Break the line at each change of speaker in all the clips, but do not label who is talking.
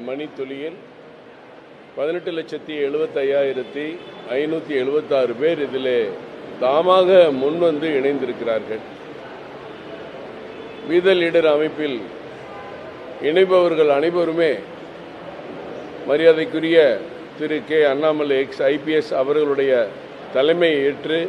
மணித்துளியில் 18,75,576 பேர் இதில் தாமாக முன்வந்து இணைந்திருக்கிறார்கள். வீத லீடர் அமைப்பில் இணைபவர்கள் அனைவருமே மரியாதைக்குரிய திரு கே அண்ணாமலை எக்ஸ் ஐபிஎஸ் அவர்களுடைய தலைமையை ஏற்று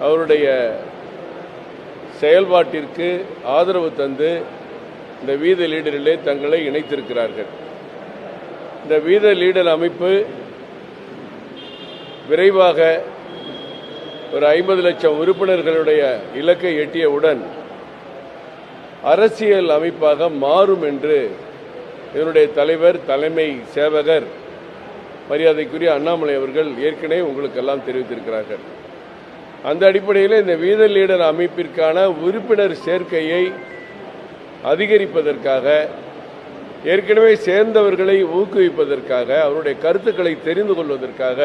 அவருடைய செயல்பாட்டிற்கு ஆதரவு தந்து இந்த வீத லீடரிலே தங்களை இணைத்திருக்கிறார்கள். இந்த வீத லீடர் அமைப்பு விரைவாக ஒரு 50 லட்சம் உறுப்பினர்களுடைய இலக்கை எட்டியவுடன் அரசியல் அமைப்பாக மாறும் என்று இதனுடைய தலைவர் தலைமை சேவகர் மரியாதைக்குரிய அண்ணாமலை அவர்கள் ஏற்கனவே உங்களுக்கெல்லாம் தெரிவித்திருக்கிறார்கள். அந்த அடிப்படையில் இந்த வீத லீடர் அமைப்பிற்கான உறுப்பினர் சேர்க்கையை அதிகரிப்பதற்காக, ஏற்கனவே சேர்ந்தவர்களை ஊக்குவிப்பதற்காக, அவருடைய கருத்துக்களை தெரிந்து கொள்வதற்காக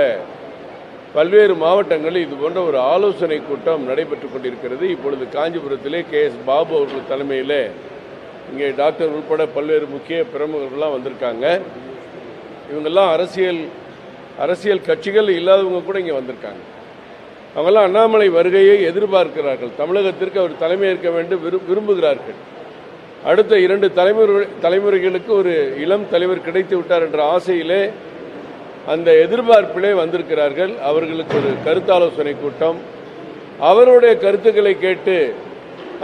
பல்வேறு மாவட்டங்களில் இது போன்ற ஒரு ஆலோசனை கூட்டம் நடைபெற்றுக் கொண்டிருக்கிறது. இப்பொழுது காஞ்சிபுரத்திலே KS பாபு அவர்கள் தலைமையில் இங்கே டாக்டர் உட்பட பல்வேறு முக்கிய பிரமுகர்கள்லாம் வந்திருக்காங்க. இவங்கெல்லாம் அரசியல் கட்சிகள் இல்லாதவங்க கூட இங்கே வந்திருக்காங்க. அவங்கெல்லாம் அண்ணாமலை வருகையை எதிர்பார்க்கிறார்கள். தமிழகத்திற்கு அவர் தலைமையேற்க வேண்டும் விரும்புகிறார்கள். அடுத்த 2 தலைமுறைகளுக்கு ஒரு இளம் தலைவர் கிடைத்து விட்டார் என்ற ஆசையிலே அந்த எதிர்பார்ப்பிலே வந்திருக்கிறார்கள். அவர்களுக்கு ஒரு கருத்தாலோசனை கூட்டம், அவருடைய கருத்துக்களை கேட்டு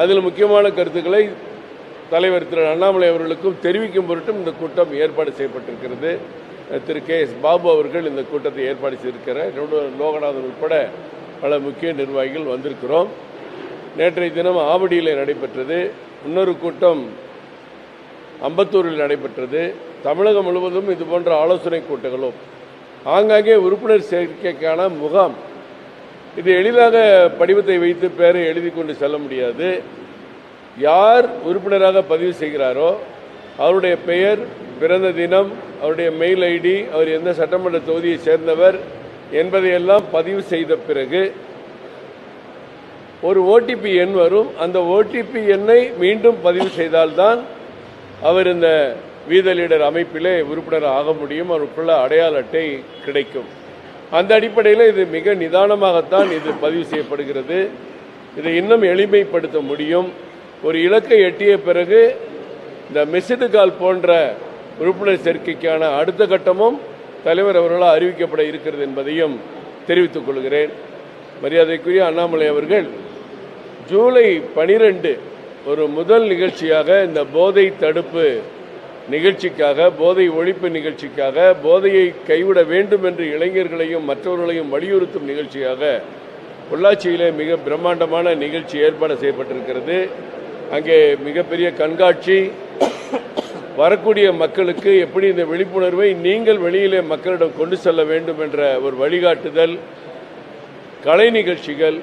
அதில் முக்கியமான கருத்துக்களை தலைவர் திரு அண்ணாமலை அவர்களுக்கும் தெரிவிக்கும் பொருட்டும் இந்த கூட்டம் ஏற்பாடு செய்யப்பட்டிருக்கிறது. திரு KS பாபு அவர்கள் இந்த கூட்டத்தை ஏற்பாடு செய்திருக்கிறார். லோகநாதன் உட்பட பல முக்கிய நிர்வாகிகள் வந்திருக்கிறோம். நேற்றைய தினம் ஆவடியில் நடைபெற்றது. இன்னொரு கூட்டம் அம்பத்தூரில் நடைபெற்றது. தமிழகம் முழுவதும் இது போன்ற ஆலோசனை கூட்டங்களும் ஆங்காங்கே உறுப்பினர் சேர்க்கைக்கான முகாம். இது எளிதாக படிவத்தை வைத்து பெயரை எழுதி கொண்டு செல்ல முடியாது. யார் உறுப்பினராக பதிவு செய்கிறாரோ அவருடைய பெயர், பிறந்த தினம், அவருடைய மெயில் ஐடி, அவர் எந்த சட்டமன்ற தொகுதியை சேர்ந்தவர் என்பதையெல்லாம் பதிவு செய்த பிறகு ஒரு OTP எண் வரும். அந்த OTP எண்ணை மீண்டும் பதிவு செய்தால்தான் அவர் இந்த வீத லீடர் அமைப்பிலே உறுப்பினர் ஆக முடியும். அவருக்குள்ள அடையாள அட்டை கிடைக்கும். அந்த அடிப்படையில் இது மிக நிதானமாகத்தான் இது பதிவு செய்யப்படுகிறது. இதை இன்னும் எளிமைப்படுத்த முடியும். ஒரு இலக்கை எட்டிய பிறகு இந்த மிஸ்டு கால் போன்ற உறுப்பினர் சேர்க்கைக்கான அடுத்த கட்டமும் தலைவர் அவர்களால் அறிவிக்கப்பட இருக்கிறது என்பதையும் தெரிவித்துக் கொள்கிறேன். மரியாதைக்குரிய அண்ணாமலை அவர்கள் ஜூலை 12 ஒரு முதல் நிகழ்ச்சியாக இந்த போதை தடுப்பு நிகழ்ச்சிக்காக, போதை ஒழிப்பு நிகழ்ச்சிக்காக, போதையை கைவிட வேண்டும் என்று இளைஞர்களையும் மற்றவர்களையும் வலியுறுத்தும் நிகழ்ச்சியாக பொள்ளாச்சியிலே மிக பிரம்மாண்டமான நிகழ்ச்சி ஏற்பாடு செய்யப்பட்டிருக்கிறது. அங்கே மிகப்பெரிய கண்காட்சி, வரக்கூடிய மக்களுக்கு எப்படி இந்த விழிப்புணர்வை நீங்கள் வெளியிலே மக்களிடம் கொண்டு செல்ல வேண்டும் என்ற ஒரு வழிகாட்டுதல், கலை நிகழ்ச்சிகள்,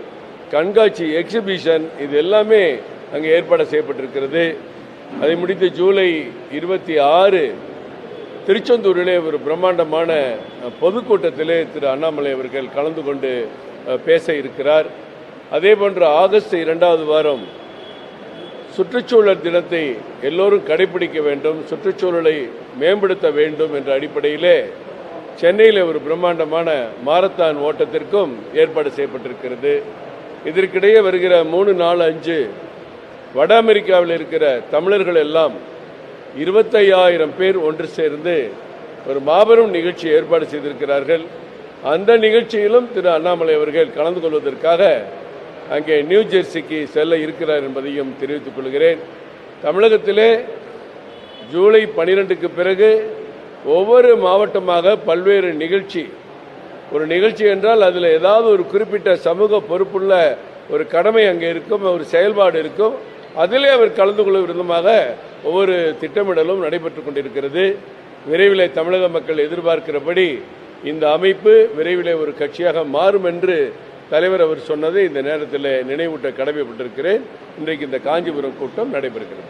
கண்காட்சி, எக்ஸிபிஷன், இது எல்லாமே அங்கே ஏற்பாடு செய்யப்பட்டிருக்கிறது. அதை முடித்து ஜூலை 26 திருச்செந்தூரிலே ஒரு பிரம்மாண்டமான பொதுக்கூட்டத்திலே திரு அண்ணாமலை அவர்கள் கலந்து கொண்டு பேச இருக்கிறார். அதே போன்று ஆகஸ்ட் 2வது வாரம் சுற்றுச்சூழல் தினத்தை எல்லோரும் கடைபிடிக்க வேண்டும், சுற்றுச்சூழலை மேம்படுத்த வேண்டும் என்ற அடிப்படையிலே சென்னையில் ஒரு பிரம்மாண்டமான மாரத்தான் ஓட்டத்திற்கும் ஏற்பாடு செய்யப்பட்டிருக்கிறது. இதற்கிடையே வருகிற 3, 4, 5 வட அமெரிக்காவில் இருக்கிற தமிழர்கள் எல்லாம் 25,000 பேர் ஒன்று சேர்ந்து ஒரு மாபெரும் நிகழ்ச்சி ஏற்பாடு செய்திருக்கிறார்கள். அந்த நிகழ்ச்சியிலும் திரு அண்ணாமலை அவர்கள் கலந்து கொள்வதற்காக அங்கே நியூ ஜெர்சிக்கு செல்ல இருக்கிறார் என்பதையும் தெரிவித்துக் கொள்கிறேன். தமிழகத்திலே ஜூலை 12க்கு பிறகு ஒவ்வொரு மாவட்டமாக பல்வேறு நிகழ்ச்சி, ஒரு நிகழ்ச்சி என்றால் அதில் ஏதாவது ஒரு குறிப்பிட்ட சமூக பொறுப்புள்ள ஒரு கடமை அங்கே இருக்கும், ஒரு செயல்பாடு இருக்கும். அதிலே அவர் கலந்து கொள்ளும் விதமாக ஒவ்வொரு திட்டமிடலும் நடைபெற்றுக் கொண்டிருக்கிறது. விரைவில் தமிழக மக்கள் எதிர்பார்க்கிறபடி இந்த அமைப்பு விரைவில் ஒரு கட்சியாக மாறும் என்று தலைவர் அவர் சொன்னதை இந்த நேரத்தில் நினைவூட்ட கடமைப்பட்டிருக்கிறேன். இன்றைக்கு இந்த காஞ்சிபுரம் கூட்டம் நடைபெறுகிறது.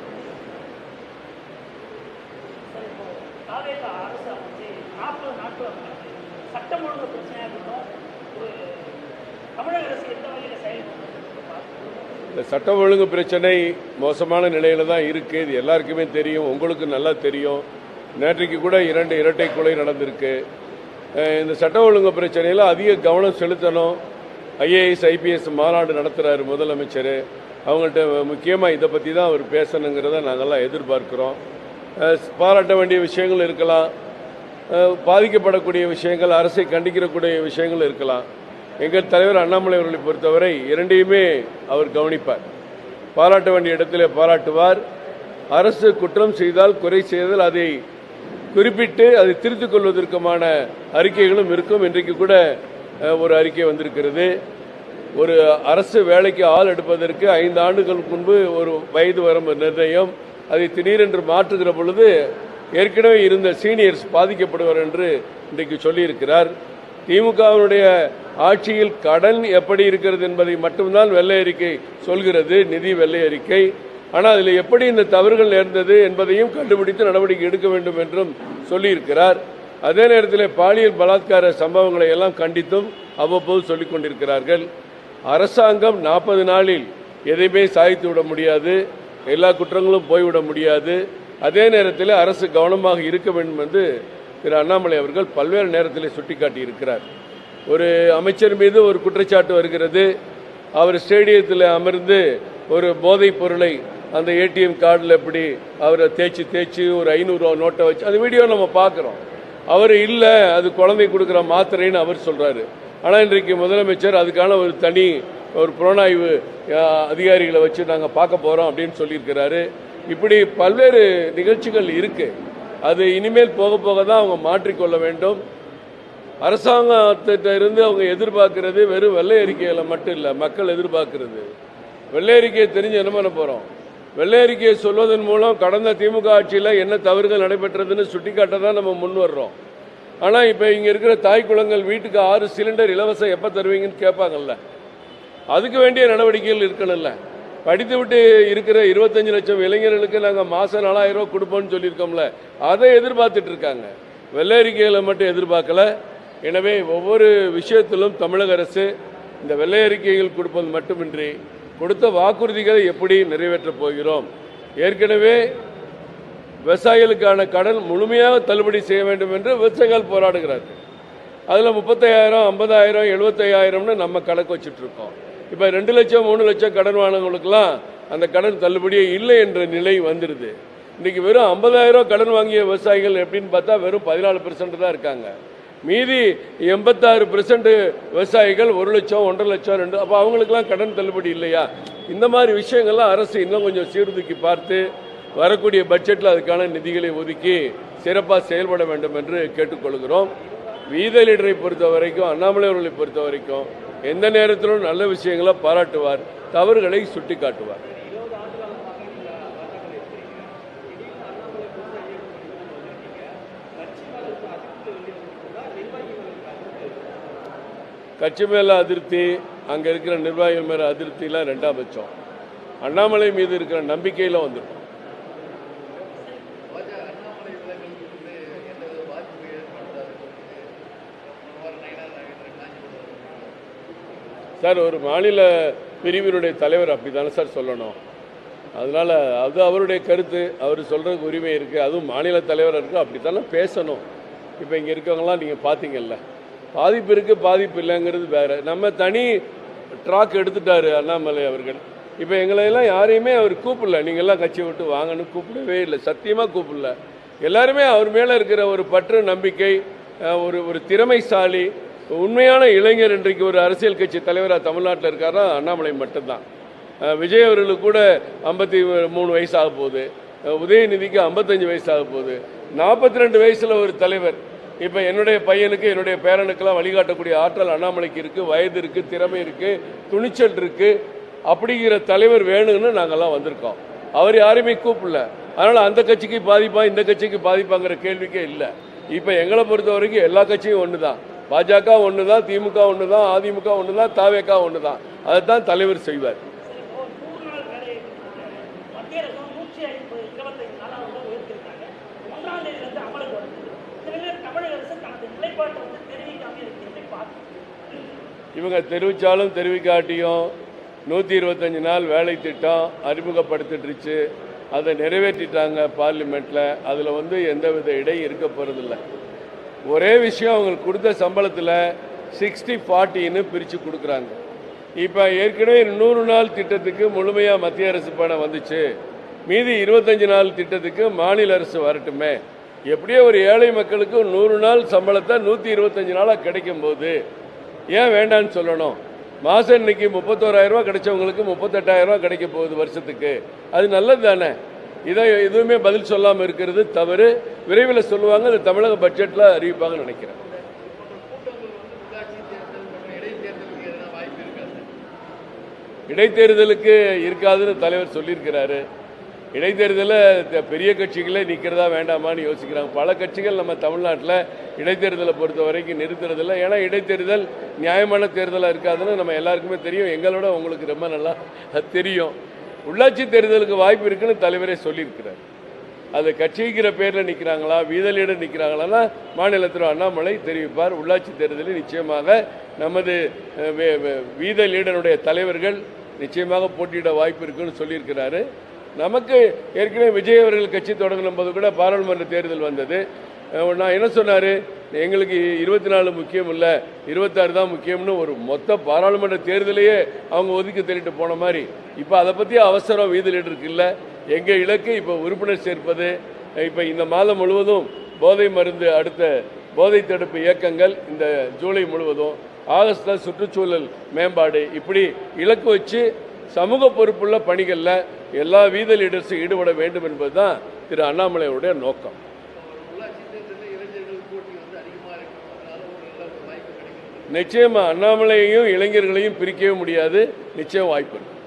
இந்த சட்டம் ஒழுங்கு பிரச்சனை மோசமான நிலையில தான் இருக்கு. இது எல்லாருக்குமே தெரியும், உங்களுக்கு நல்லா தெரியும். நேற்றைக்கு கூட 2 இரட்டை கொலை நடந்திருக்கு. இந்த சட்ட ஒழுங்கு பிரச்சனையில் அதிக கவனம் செலுத்தணும். ஐஏஎஸ் ஐபிஎஸ் மாநாடு நடத்துகிறார் முதலமைச்சர். அவங்கள்ட்ட முக்கியமாக இதை பற்றி தான் அவர் பேசணுங்கிறத நாங்கள்லாம் எதிர்பார்க்குறோம். பாராட்ட வேண்டிய விஷயங்கள் இருக்கலாம், பாதிக்கப்படக்கூடிய விஷயங்கள், அரசை கண்டிக்கக்கூடிய விஷயங்கள் இருக்கலாம். எங்கள் தலைவர் அண்ணாமலை அவர்களை பொறுத்தவரை இரண்டையுமே அவர் கவனிப்பார். பாராட்ட வேண்டிய இடத்திலே பாராட்டுவார். அரசு குற்றம் செய்தால், குறை செய்தால் அதை குறிப்பிட்டு அதை திருத்திக் கொள்வதற்குமான அறிக்கைகளும் இருக்கும். இன்றைக்கு கூட ஒரு அறிக்கை வந்திருக்கிறது. ஒரு அரசு வேலைக்கு ஆள் எடுப்பதற்கு 5 ஆண்டுகளுக்கு முன்பு ஒரு வயது வரம்பு நிர்ணயம், அதை திடீரென்று மாற்றுகிற பொழுது ஏற்கனவே இருந்த சீனியர்ஸ் பாதிக்கப்படுவார் என்று இன்றைக்கு சொல்லியிருக்கிறார். திமுகவினுடைய ஆட்சியில் கடன் எப்படி இருக்கிறது என்பதை மட்டும்தான் வெள்ளை அறிக்கை சொல்கிறது, நிதி வெள்ளை அறிக்கை. ஆனால் அதில் எப்படி இந்த தவறுகள் நேர்ந்தது என்பதையும் கண்டுபிடித்து நடவடிக்கை எடுக்க வேண்டும் என்றும் சொல்லியிருக்கிறார். அதே நேரத்தில் பாலியல் பலாத்கார சம்பவங்களை எல்லாம் கண்டித்தும் அவ்வப்போது சொல்லிக் கொண்டிருக்கிறார்கள். அரசாங்கம் 40 நாளில் எதையுமே சாதித்து விட முடியாது, எல்லா குற்றங்களும் போய்விட முடியாது. அதே நேரத்தில் அரசு கவனமாக இருக்க வேண்டும் என்று திரு அண்ணாமலை அவர்கள் பல்வேறு நேரத்தில் சுட்டிக்காட்டியிருக்கிறார். ஒரு அமைச்சர் மீது ஒரு குற்றச்சாட்டு வருகிறது. அவர் ஸ்டேடியத்தில் அமர்ந்து ஒரு போதைப் பொருளை அந்த ஏடிஎம் கார்டில் எப்படி அவரை தேய்ச்சி ஒரு 500 ரூபா நோட்டை வச்சு அந்த வீடியோ நம்ம பார்க்குறோம். அவர் இல்லை, அது குழந்தை கொடுக்குற மாத்திரைன்னு அவர் சொல்கிறாரு. ஆனால் இன்றைக்கு முதலமைச்சர் அதுக்கான ஒரு தனி ஒரு புலனாய்வு அதிகாரிகளை வச்சு நாங்கள் பார்க்க போகிறோம் அப்படின்னு சொல்லியிருக்கிறாரு. இப்படி பல்வேறு நிகழ்ச்சிகள் இருக்கு. அது இனிமேல் போக போக தான் அவங்க மாற்றிக்கொள்ள வேண்டும். அரசாங்கத்திட்ட இருந்து அவங்க எதிர்பார்க்கிறது வெறும் வெள்ளை அறிக்கைகளை மட்டும் இல்லை, மக்கள் எதிர்பார்க்கிறது. வெள்ளை அறிக்கையை தெரிஞ்சு என்ன பண்ண போகிறோம்? வெள்ளை அறிக்கையை சொல்வதன் மூலம் கடந்த திமுக ஆட்சியில் என்ன தவறுகள் நடைபெற்றதுன்னு சுட்டிக்காட்ட தான் நம்ம முன் வர்றோம். ஆனால் இப்போ இங்கே இருக்கிற தாய் குளங்கள் வீட்டுக்கு 6 சிலிண்டர் இலவசம் எப்போ தருவீங்கன்னு கேட்பாங்கல்ல, அதுக்கு வேண்டிய நடவடிக்கைகள் இருக்கணும்ல. படித்து விட்டு இருக்கிற 25 லட்சம் இளைஞர்களுக்கு நாங்கள் மாதம் 4000 ரூபா கொடுப்போம்னு சொல்லியிருக்கோம்ல, அதை எதிர்பார்த்துட்டு இருக்காங்க. வெள்ளை அறிக்கைகளை மட்டும் எதிர்பார்க்கல. எனவே ஒவ்வொரு விஷயத்திலும் தமிழக அரசு இந்த வெள்ளை அறிக்கைகள் கொடுப்பது மட்டுமின்றி கொடுத்த வாக்குறுதிகளை எப்படி நிறைவேற்றப் போகிறோம். ஏற்கனவே விவசாயிகளுக்கான கடன் முழுமையாக தள்ளுபடி செய்ய வேண்டும் என்று விவசாயிகள் போராடுகிறார்கள். அதில் 35,000, 50,000, 75,000ன்னு நம்ம கணக்கு வச்சுட்டு இருக்கோம். இப்போ 2 லட்சம் 3 லட்சம் கடன் வாங்கினவங்களுக்கெல்லாம் அந்த கடன் தள்ளுபடியே இல்லை என்ற நிலை வந்துடுது. இன்றைக்கி வெறும் 50,000 கடன் வாங்கிய விவசாயிகள் எப்படின்னு பார்த்தா வெறும் 14% தான் இருக்காங்க. மீதி 86% விவசாயிகள் 1 லட்சம் 1.5 லட்சம் 2. அப்போ அவங்களுக்கெல்லாம் கடன் தள்ளுபடி இல்லையா? இந்த மாதிரி விஷயங்கள்லாம் அரசு இன்னும் கொஞ்சம் சீர்தூக்கி பார்த்து வரக்கூடிய பட்ஜெட்டில் அதுக்கான நிதிகளை ஒதுக்கி சிறப்பாக செயல்பட வேண்டும் என்று கேட்டுக்கொள்கிறோம். வீத லீடரை பொறுத்த வரைக்கும், அண்ணாமலை அவர்களை பொறுத்த வரைக்கும் எந்த நேரத்திலும் நல்ல விஷயங்களை பாராட்டுவார், தவறுகளை சுட்டி காட்டுவார். கட்சி மேல அதிருப்தி, அங்கே இருக்கிற நிர்வாகிகள் மேல அதிருப்தியெல்லாம் 2ஆம் பட்சம். அண்ணாமலை மீது இருக்கிற நம்பிக்கையில் வந்துடும். சார், ஒரு மாநில பிரிவினுடைய தலைவர் அப்படி தானே சார் சொல்லணும். அதனால் அது அவருடைய கருத்து, அவர் சொல்கிறதுக்கு உரிமை இருக்குது. அதுவும் மாநில தலைவர் இருக்குது, அப்படி தானே பேசணும். இப்போ இங்கே இருக்கவங்களாம் நீங்கள் பார்த்தீங்கல்ல, பாதிப்பு இருக்குது பாதிப்பு இல்லைங்கிறது வேறு. நம்ம தனி ட்ராக் எடுத்துட்டார் அண்ணாமலை அவர்கள். இப்போ எங்களையெல்லாம் யாரையுமே அவர் கூப்பிடல, நீங்கள்லாம் கட்சி விட்டு வாங்கன்னு கூப்பிடவே இல்லை, சத்தியமாக கூப்பிடல. எல்லாருமே அவர் மேலே இருக்கிற ஒரு பற்று நம்பிக்கை, ஒரு திறமைசாலி உண்மையான இளைஞர் இன்றைக்கு ஒரு அரசியல் கட்சி தலைவராக தமிழ்நாட்டில் இருக்காரா அண்ணாமலை மட்டும்தான். விஜய் அவர்களுக்கு கூட 53 வயசு ஆக போகுது, உதயநிதிக்கு 55 வயசு ஆக போகுது, 42 வயசில் ஒரு தலைவர். இப்போ என்னுடைய பையனுக்கு என்னுடைய பேரனுக்கெல்லாம் வழிகாட்டக்கூடிய ஆற்றல் அண்ணாமலைக்கு இருக்குது, வயது இருக்குது, திறமை இருக்குது, துணிச்சல் இருக்குது. அப்படிங்கிற தலைவர் வேணும்னு நாங்கள்லாம் வந்திருக்கோம். அவர் யாரையுமே கூப்பிடல. அதனால் அந்த கட்சிக்கு பாதிப்பா இந்த கட்சிக்கு பாதிப்பாங்கிற கேள்விக்கே இல்லை. இப்போ எங்களை பொறுத்த வரைக்கும் எல்லா கட்சியும் ஒன்று தான், பாஜக ஒன்று தான், திமுக ஒன்று தான், அதிமுக ஒன்று தான், தாவேகா ஒன்று தான். அதை தான் தலைவர் செய்வார். இவங்க தெரிவித்தாலும் தெரிவிக்காட்டியும் 125 நாள் வேலை திட்டம் அறிமுகப்படுத்திட்டுருச்சு. அதை நிறைவேற்றிட்டாங்க பார்லிமெண்ட்டில். அதில் எந்தவித இடையும் இருக்க போகிறதில்ல. ஒரே விஷயம், அவங்களுக்கு கொடுத்த சம்பளத்தில் 60-40ன்னு பிரித்து கொடுக்குறாங்க. இப்போ ஏற்கனவே 100 நாள் திட்டத்துக்கு முழுமையாக மத்திய அரசு பணம் வந்துச்சு, மீதி 25 நாள் திட்டத்துக்கு மாநில அரசு வரட்டுமே. எப்படியோ ஒரு ஏழை மக்களுக்கு 100 நாள் சம்பளத்தை 125 நாளாக கிடைக்கும் போது ஏன் வேண்டான்னு சொல்லணும்? மாதம் இன்னைக்கு 31,000 ரூபா கிடைச்சவங்களுக்கு 38,000 ரூபா கிடைக்க போகுது வருஷத்துக்கு. அது நல்லது தானே? இதை எதுவுமே பதில் சொல்லாமல் இருக்கிறது தவறு. விரைவில் சொல்லுவாங்க, அது தமிழக பட்ஜெட்டில் அறிவிப்பாங்கன்னு நினைக்கிறேன். இடைத்தேர்தலுக்கு இருக்காதுன்னு தலைவர் சொல்லியிருக்கிறாரு. இடைத்தேர்தலில் பெரிய கட்சிகளே நிற்கிறதா வேண்டாமான்னு யோசிக்கிறாங்க. பல கட்சிகள் நம்ம தமிழ்நாட்டில் இடைத்தேர்தலை பொறுத்த வரைக்கும் நிறுத்துறதில்லை. ஏன்னா இடைத்தேர்தல் நியாயமான தேர்தலாக இருக்காதுன்னு நம்ம எல்லாருக்குமே தெரியும். எங்களோட உங்களுக்கு ரொம்ப நல்லா தெரியும். உள்ளாட்சி தேர்தலுக்கு வாய்ப்பு இருக்குன்னு தலைவரே சொல்லியிருக்கிறார். அது கட்சிங்கிற பேரில் நிற்கிறாங்களா, வீதலீடர் நிற்கிறாங்களான்னா மாநிலத்தில் அண்ணாமலை தெரிவிப்பார். உள்ளாட்சி தேர்தலில் நிச்சயமாக நமது வீத லீடருடைய தலைவர்கள் நிச்சயமாக போட்டியிட வாய்ப்பு இருக்குன்னு சொல்லியிருக்கிறாரு. நமக்கு ஏற்கனவே விஜய் அவர்கள் கட்சி தொடங்கின போது கூட பாராளுமன்ற தேர்தல் வந்தது. நான் என்ன சொன்னார், எங்களுக்கு 24 முக்கியம் இல்லை, 26 தான் முக்கியம்னு ஒரு மொத்த பாராளுமன்ற தேர்தலையே அவங்க ஒதுக்கி தள்ளிட்டு போன மாதிரி. இப்போ அதை பற்றி அவசரம் வீத லீடருக்கு இல்லை. எங்கள் இலக்கு இப்போ உறுப்பினர் சேர்ப்பது. இப்போ இந்த மாதம் முழுவதும் போதை மருந்து அடுத்த போதை தடுப்பு இயக்கங்கள் இந்த ஜூலை முழுவதும், ஆகஸ்டில் சுற்றுச்சூழல் மேம்பாடு, இப்படி இலக்கு வச்சு சமூக பொறுப்புள்ள பணிகளில் எல்லா வீத லீடர்ஸும் ஈடுபட வேண்டும் என்பது தான் திரு அண்ணாமலையுடைய நோக்கம். நிச்சயமா அண்ணாமலையையும் இளைஞர்களையும் பிரிக்கவே முடியாது. நிச்சயம் வாய்ப்பு இருக்கு.